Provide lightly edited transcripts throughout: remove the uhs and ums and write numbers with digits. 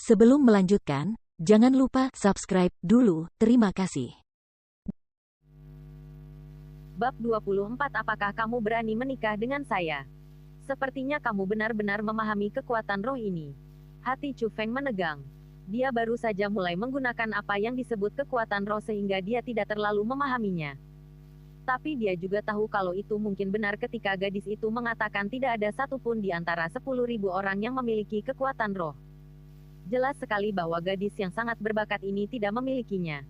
Sebelum melanjutkan, jangan lupa subscribe dulu. Terima kasih. Bab 24. Apakah kamu berani menikah dengan saya? Sepertinya kamu benar-benar memahami kekuatan roh ini. Hati Chu Feng menegang. Dia baru saja mulai menggunakan apa yang disebut kekuatan roh sehingga dia tidak terlalu memahaminya. Tapi dia juga tahu kalau itu mungkin benar ketika gadis itu mengatakan tidak ada satupun di antara 10.000 orang yang memiliki kekuatan roh. Jelas sekali bahwa gadis yang sangat berbakat ini tidak memilikinya.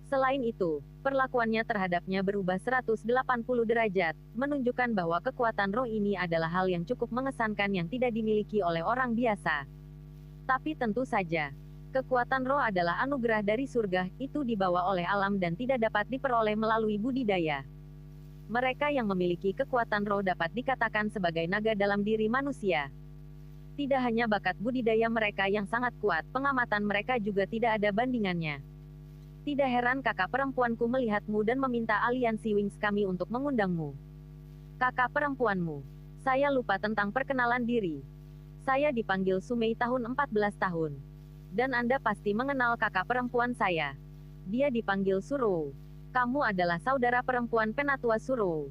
Selain itu, perlakuannya terhadapnya berubah 180 derajat, menunjukkan bahwa kekuatan roh ini adalah hal yang cukup mengesankan yang tidak dimiliki oleh orang biasa. Tapi tentu saja, kekuatan roh adalah anugerah dari surga, itu dibawa oleh alam dan tidak dapat diperoleh melalui budidaya. Mereka yang memiliki kekuatan roh dapat dikatakan sebagai naga dalam diri manusia. Tidak hanya bakat budidaya mereka yang sangat kuat, pengamatan mereka juga tidak ada bandingannya. Tidak heran kakak perempuanku melihatmu dan meminta aliansi Wings kami untuk mengundangmu. Kakak perempuanmu. Saya lupa tentang perkenalan diri. Saya dipanggil Sumei tahun 14 tahun. Dan Anda pasti mengenal kakak perempuan saya. Dia dipanggil Suro. Kamu adalah saudara perempuan penatua Suro.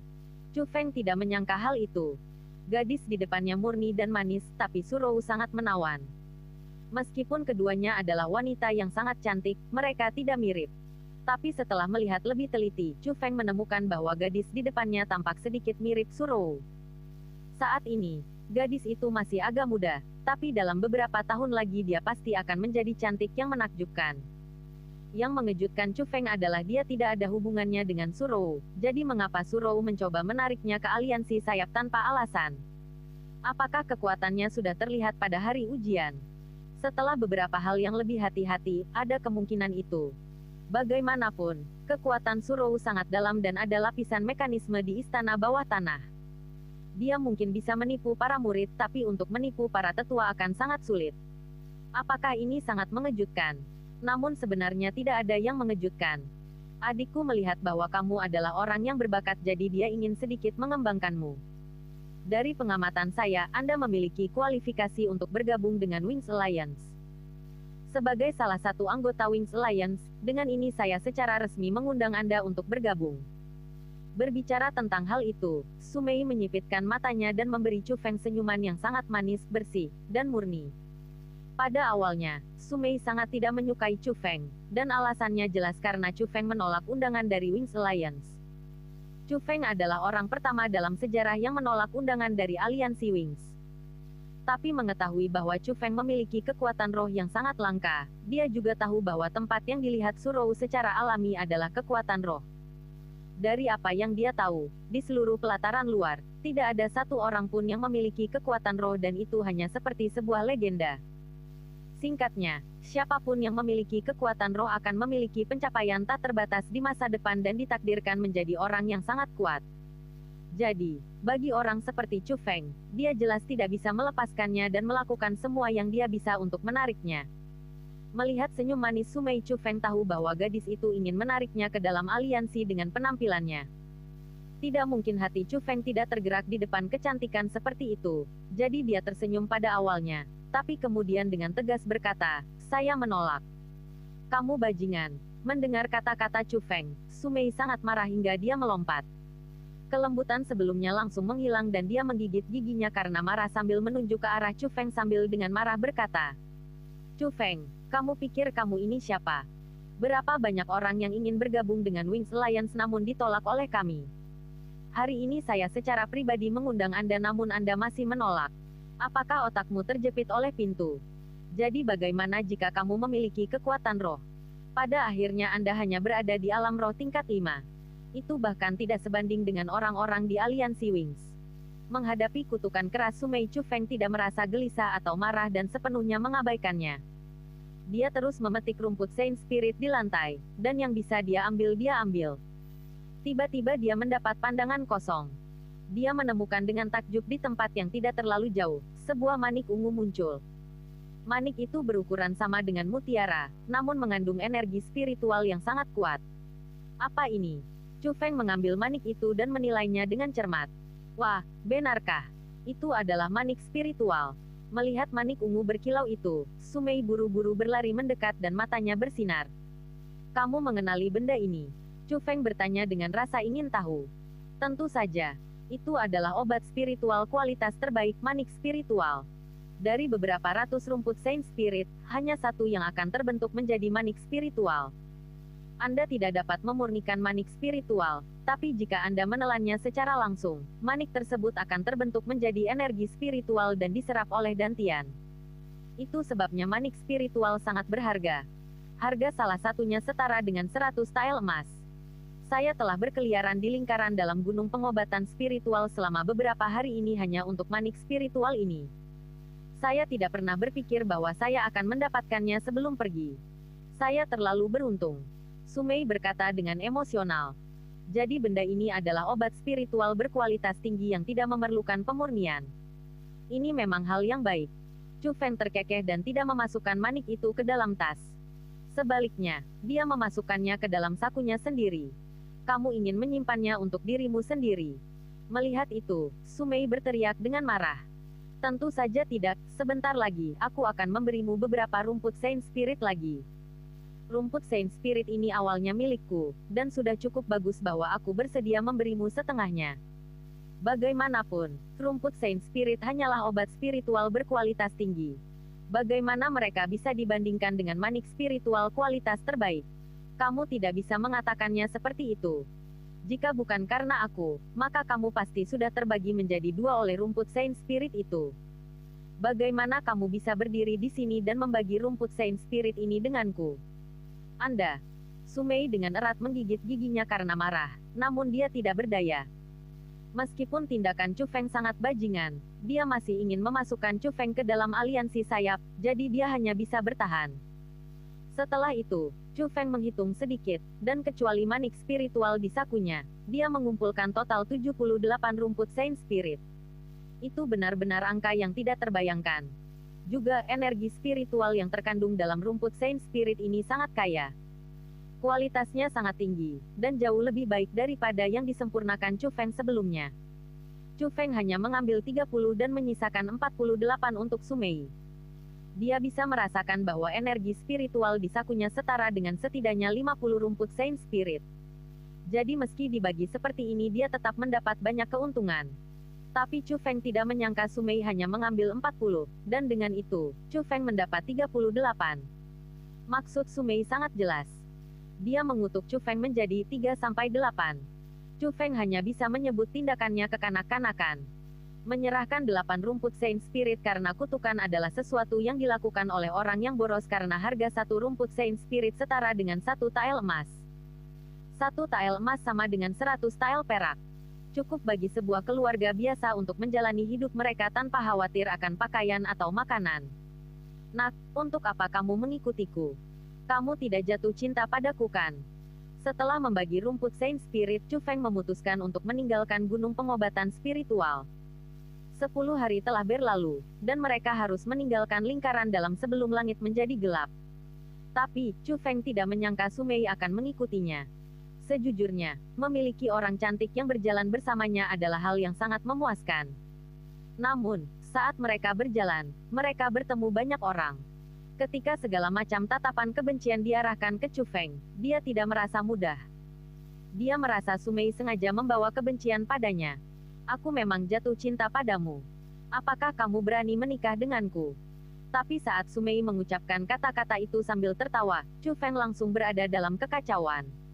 Chu Feng tidak menyangka hal itu. Gadis di depannya murni dan manis, tapi Suro sangat menawan. Meskipun keduanya adalah wanita yang sangat cantik, mereka tidak mirip. Tapi setelah melihat lebih teliti, Chu Feng menemukan bahwa gadis di depannya tampak sedikit mirip Suro. Saat ini, gadis itu masih agak muda, tapi dalam beberapa tahun lagi dia pasti akan menjadi cantik yang menakjubkan. Yang mengejutkan Chu Feng adalah dia tidak ada hubungannya dengan Suro, jadi mengapa Suro mencoba menariknya ke aliansi sayap tanpa alasan? Apakah kekuatannya sudah terlihat pada hari ujian? Setelah beberapa hal yang lebih hati-hati, ada kemungkinan itu. Bagaimanapun, kekuatan Suro sangat dalam dan ada lapisan mekanisme di istana bawah tanah. Dia mungkin bisa menipu para murid, tapi untuk menipu para tetua akan sangat sulit. Apakah ini sangat mengejutkan? Namun sebenarnya tidak ada yang mengejutkan. Adikku melihat bahwa kamu adalah orang yang berbakat jadi dia ingin sedikit mengembangkanmu. Dari pengamatan saya, Anda memiliki kualifikasi untuk bergabung dengan Wings Alliance. Sebagai salah satu anggota Wings Alliance, dengan ini saya secara resmi mengundang Anda untuk bergabung. Berbicara tentang hal itu, Sumei menyipitkan matanya dan memberi Chu Feng senyuman yang sangat manis, bersih, dan murni. Pada awalnya, Sumei sangat tidak menyukai Chu Feng, dan alasannya jelas karena Chu Feng menolak undangan dari Wings Alliance. Chu Feng adalah orang pertama dalam sejarah yang menolak undangan dari aliansi Wings. Tapi mengetahui bahwa Chu Feng memiliki kekuatan roh yang sangat langka, dia juga tahu bahwa tempat yang dilihat Suro secara alami adalah kekuatan roh. Dari apa yang dia tahu, di seluruh pelataran luar, tidak ada satu orang pun yang memiliki kekuatan roh dan itu hanya seperti sebuah legenda. Singkatnya, siapapun yang memiliki kekuatan roh akan memiliki pencapaian tak terbatas di masa depan dan ditakdirkan menjadi orang yang sangat kuat. Jadi, bagi orang seperti Chu Feng, dia jelas tidak bisa melepaskannya dan melakukan semua yang dia bisa untuk menariknya. Melihat senyum manis Sumei, Chu Feng tahu bahwa gadis itu ingin menariknya ke dalam aliansi dengan penampilannya. Tidak mungkin hati Chu Feng tidak tergerak di depan kecantikan seperti itu, jadi dia tersenyum pada awalnya. Tapi kemudian dengan tegas berkata, saya menolak. Kamu bajingan. Mendengar kata-kata Chu Feng, Sumei sangat marah hingga dia melompat. Kelembutan sebelumnya langsung menghilang dan dia menggigit giginya karena marah sambil menunjuk ke arah Chu Feng sambil dengan marah berkata, Chu Feng, kamu pikir kamu ini siapa? Berapa banyak orang yang ingin bergabung dengan Wings Alliance namun ditolak oleh kami? Hari ini saya secara pribadi mengundang Anda namun Anda masih menolak. Apakah otakmu terjepit oleh pintu? Jadi bagaimana jika kamu memiliki kekuatan roh? Pada akhirnya Anda hanya berada di alam roh tingkat 5. Itu bahkan tidak sebanding dengan orang-orang di aliansi Wings. Menghadapi kutukan keras Sumei, Chu Feng tidak merasa gelisah atau marah dan sepenuhnya mengabaikannya. Dia terus memetik rumput Saint Spirit di lantai, dan yang bisa dia ambil. Tiba-tiba dia mendapat pandangan kosong. Dia menemukan dengan takjub di tempat yang tidak terlalu jauh, sebuah manik ungu muncul. Manik itu berukuran sama dengan mutiara, namun mengandung energi spiritual yang sangat kuat. Apa ini? Chu Feng mengambil manik itu dan menilainya dengan cermat. Wah, benarkah? Itu adalah manik spiritual. Melihat manik ungu berkilau itu, Sumei buru-buru berlari mendekat dan matanya bersinar. Kamu mengenali benda ini? Chu Feng bertanya dengan rasa ingin tahu. Tentu saja. Itu adalah obat spiritual kualitas terbaik manik spiritual. Dari beberapa ratus rumput Saint Spirit, hanya satu yang akan terbentuk menjadi manik spiritual. Anda tidak dapat memurnikan manik spiritual, tapi jika Anda menelannya secara langsung, manik tersebut akan terbentuk menjadi energi spiritual dan diserap oleh Dantian. Itu sebabnya manik spiritual sangat berharga. Harga salah satunya setara dengan 100 tael emas. Saya telah berkeliaran di lingkaran dalam gunung pengobatan spiritual selama beberapa hari ini hanya untuk manik spiritual ini. Saya tidak pernah berpikir bahwa saya akan mendapatkannya sebelum pergi. Saya terlalu beruntung. Sumei berkata dengan emosional. Jadi benda ini adalah obat spiritual berkualitas tinggi yang tidak memerlukan pemurnian. Ini memang hal yang baik. Chu Feng terkekeh dan tidak memasukkan manik itu ke dalam tas. Sebaliknya, dia memasukkannya ke dalam sakunya sendiri. Kamu ingin menyimpannya untuk dirimu sendiri. Melihat itu, Sumei berteriak dengan marah. Tentu saja tidak, sebentar lagi, aku akan memberimu beberapa rumput Saint Spirit lagi. Rumput Saint Spirit ini awalnya milikku, dan sudah cukup bagus bahwa aku bersedia memberimu setengahnya. Bagaimanapun, rumput Saint Spirit hanyalah obat spiritual berkualitas tinggi. Bagaimana mereka bisa dibandingkan dengan manik spiritual kualitas terbaik? Kamu tidak bisa mengatakannya seperti itu. Jika bukan karena aku, maka kamu pasti sudah terbagi menjadi dua oleh rumput Saint Spirit itu. Bagaimana kamu bisa berdiri di sini dan membagi rumput Saint Spirit ini denganku? Anda. Sumei dengan erat menggigit giginya karena marah, namun dia tidak berdaya. Meskipun tindakan Chu Feng sangat bajingan, dia masih ingin memasukkan Chu Feng ke dalam aliansi sayap, jadi dia hanya bisa bertahan. Setelah itu, Chu Feng menghitung sedikit, dan kecuali manik spiritual di sakunya, dia mengumpulkan total 78 rumput Saint Spirit. Itu benar-benar angka yang tidak terbayangkan. Juga energi spiritual yang terkandung dalam rumput Saint Spirit ini sangat kaya. Kualitasnya sangat tinggi, dan jauh lebih baik daripada yang disempurnakan Chu Feng sebelumnya. Chu Feng hanya mengambil 30 dan menyisakan 48 untuk Sumei. Dia bisa merasakan bahwa energi spiritual di sakunya setara dengan setidaknya 50 rumput Saint Spirit. Jadi meski dibagi seperti ini dia tetap mendapat banyak keuntungan. Tapi Chu Feng tidak menyangka Sumei hanya mengambil 40, dan dengan itu, Chu Feng mendapat 38. Maksud Sumei sangat jelas. Dia mengutuk Chu Feng menjadi 3-8. Chu Feng hanya bisa menyebut tindakannya kekanak-kanakan. Menyerahkan 8 rumput Saint Spirit karena kutukan adalah sesuatu yang dilakukan oleh orang yang boros karena harga satu rumput Saint Spirit setara dengan 1 tael emas. 1 tael emas sama dengan 100 tael perak. Cukup bagi sebuah keluarga biasa untuk menjalani hidup mereka tanpa khawatir akan pakaian atau makanan. Nak, untuk apa kamu mengikutiku? Kamu tidak jatuh cinta padaku kan? Setelah membagi rumput Saint Spirit, Chu Feng memutuskan untuk meninggalkan gunung pengobatan spiritual. 10 hari telah berlalu, dan mereka harus meninggalkan lingkaran dalam sebelum langit menjadi gelap. Tapi, Chu Feng tidak menyangka Sumei akan mengikutinya. Sejujurnya, memiliki orang cantik yang berjalan bersamanya adalah hal yang sangat memuaskan. Namun, saat mereka berjalan, mereka bertemu banyak orang. Ketika segala macam tatapan kebencian diarahkan ke Chu Feng, dia tidak merasa mudah. Dia merasa Sumei sengaja membawa kebencian padanya. Aku memang jatuh cinta padamu. Apakah kamu berani menikah denganku? Tapi saat Sumei mengucapkan kata-kata itu sambil tertawa, Chu Feng langsung berada dalam kekacauan.